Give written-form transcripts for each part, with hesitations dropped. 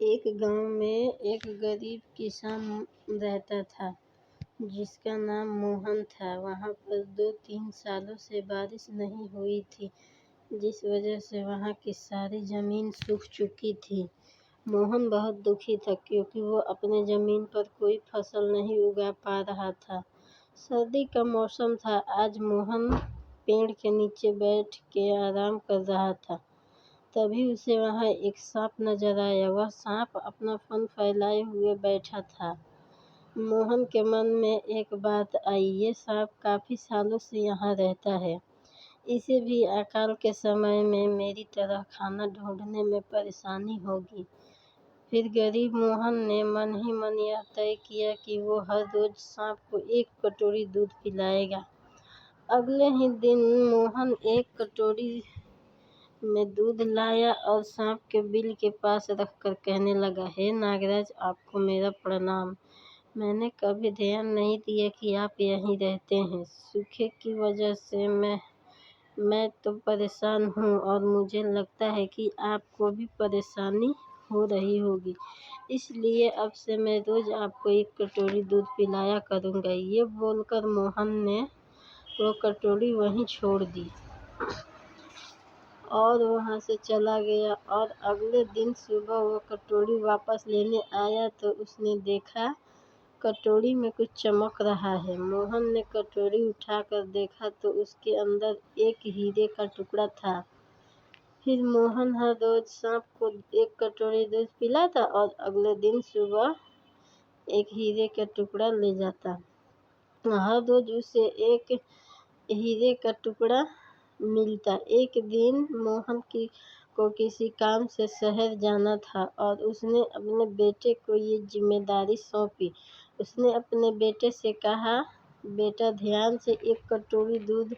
एक गांव में एक गरीब किसान रहता था जिसका नाम मोहन था। वहाँ पर 2-3 सालों से बारिश नहीं हुई थी, जिस वजह से वहाँ की सारी ज़मीन सूख चुकी थी। मोहन बहुत दुखी था क्योंकि वो अपने ज़मीन पर कोई फसल नहीं उगा पा रहा था। सर्दी का मौसम था। आज मोहन पेड़ के नीचे बैठ के आराम कर रहा था। तभी उसे वहाँ एक सांप नजर आया। वह सांप अपना फन फैलाए हुए बैठा था। मोहन के मन में एक बात आई, ये सांप काफी सालों से यहाँ रहता है, इसे भी अकाल के समय में मेरी तरह खाना ढूंढने में परेशानी होगी। फिर गरीब मोहन ने मन ही मन यह तय किया कि वो हर रोज सांप को 1 कटोरी दूध पिलाएगा। अगले ही दिन मोहन 1 कटोरी में दूध लाया और सांप के बिल के पास रखकर कहने लगा, हे नागराज, आपको मेरा प्रणाम। मैंने कभी ध्यान नहीं दिया कि आप यहीं रहते हैं। सूखे की वजह से मैं तो परेशान हूँ और मुझे लगता है कि आपको भी परेशानी हो रही होगी, इसलिए अब से मैं रोज आपको 1 कटोरी दूध पिलाया करूँगा। ये बोलकर मोहन ने वो कटोरी वहीं छोड़ दी और वहाँ से चला गया। और अगले दिन सुबह वो कटोरी वापस लेने आया तो उसने देखा कटोरी में कुछ चमक रहा है। मोहन ने कटोरी उठाकर देखा तो उसके अंदर एक हीरे का टुकड़ा था। फिर मोहन हर रोज सांप को 1 कटोरी दूध पिलाता और अगले दिन सुबह एक हीरे का टुकड़ा ले जाता। हर रोज उसे एक हीरे का टुकड़ा मिलता। एक दिन मोहन को किसी काम से शहर जाना था और उसने अपने बेटे को ये जिम्मेदारी सौंपी। उसने अपने बेटे से कहा, बेटा, ध्यान से 1 कटोरी दूध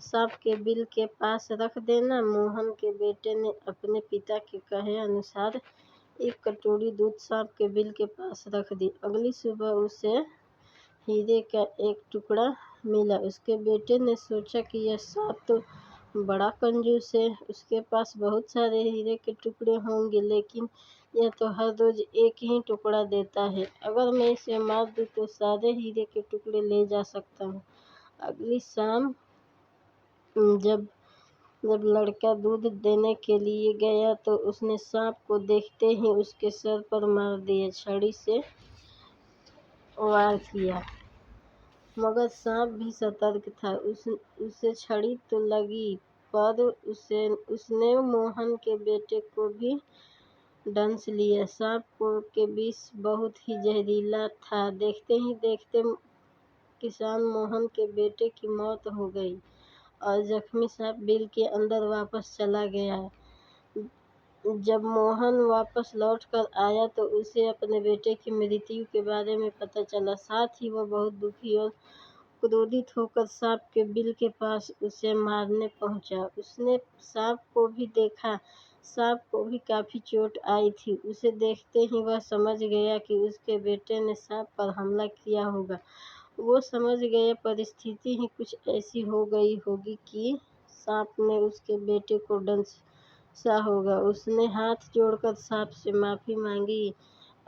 सांप के बिल के पास रख देना। मोहन के बेटे ने अपने पिता के कहे अनुसार 1 कटोरी दूध सांप के बिल के पास रख दी। अगली सुबह उसे हीरे का एक टुकड़ा मिला। उसके बेटे ने सोचा कि यह सांप तो बड़ा कंजूस है, उसके पास बहुत सारे हीरे के टुकड़े होंगे, लेकिन यह तो हर रोज एक ही टुकड़ा देता है। अगर मैं इसे मार दूं तो सारे हीरे के टुकड़े ले जा सकता हूँ। अगली शाम जब लड़का दूध देने के लिए गया तो उसने सांप को देखते ही उसके सर पर मार दिया, छड़ी से वार किया। मगर सांप भी सतर्क था। उसे छड़ी तो लगी, पर उसने मोहन के बेटे को भी डंस लिया। सांप के विष बहुत ही जहरीला था। देखते ही देखते किसान मोहन के बेटे की मौत हो गई और जख्मी सांप बिल के अंदर वापस चला गया। जब मोहन वापस लौट कर आया तो उसे अपने बेटे की मृत्यु के बारे में पता चला। साथ ही वह बहुत दुखी और क्रोधित होकर सांप के बिल के पास उसे मारने पहुंचा। उसने सांप को भी देखा। सांप को भी काफी चोट आई थी। उसे देखते ही वह समझ गया कि उसके बेटे ने सांप पर हमला किया होगा। वो समझ गया परिस्थिति ही कुछ ऐसी हो गई होगी कि सांप ने उसके बेटे को डंसा होगा। उसने हाथ जोड़कर सांप से माफी मांगी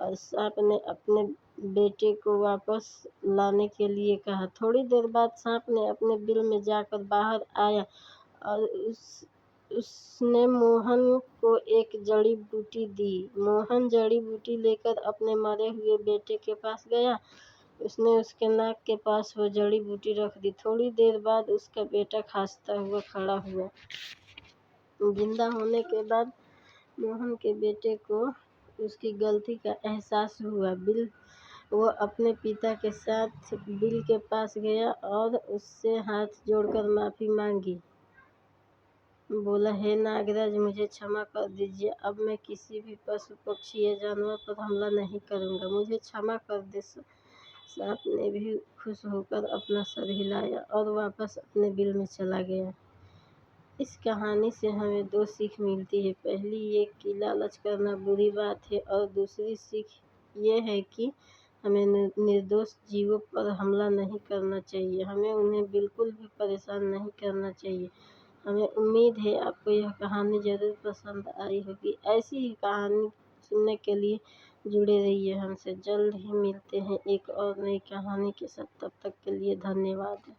और सांप ने अपने बेटे को वापस लाने के लिए कहा। थोड़ी देर बाद सांप ने अपने बिल में जाकर बाहर आया और उसने मोहन को एक जड़ी बूटी दी। मोहन जड़ी बूटी लेकर अपने मरे हुए बेटे के पास गया। उसने उसके नाक के पास वो जड़ी बूटी रख दी। थोड़ी देर बाद उसका बेटा खांसता हुआ खड़ा हुआ। जिंदा होने के बाद मोहन के बेटे को उसकी गलती का एहसास हुआ। वो अपने पिता के साथ बिल के पास गया और उससे हाथ जोड़कर माफी मांगी। बोला, हे नागराज, मुझे क्षमा कर दीजिए। अब मैं किसी भी पशु पक्षी या जानवर पर हमला नहीं करूँगा। मुझे क्षमा कर दे। सांप ने भी खुश होकर अपना सर हिलाया और वापस अपने बिल में चला गया। इस कहानी से हमें 2 सीख मिलती है। पहली ये कि लालच करना बुरी बात है और दूसरी सीख ये है कि हमें निर्दोष जीवों पर हमला नहीं करना चाहिए। हमें उन्हें बिल्कुल भी परेशान नहीं करना चाहिए। हमें उम्मीद है आपको यह कहानी ज़रूर पसंद आई होगी। ऐसी ही कहानी सुनने के लिए जुड़े रहिए हमसे। जल्द ही मिलते हैं एक और नई कहानी के साथ। तब तक के लिए धन्यवाद।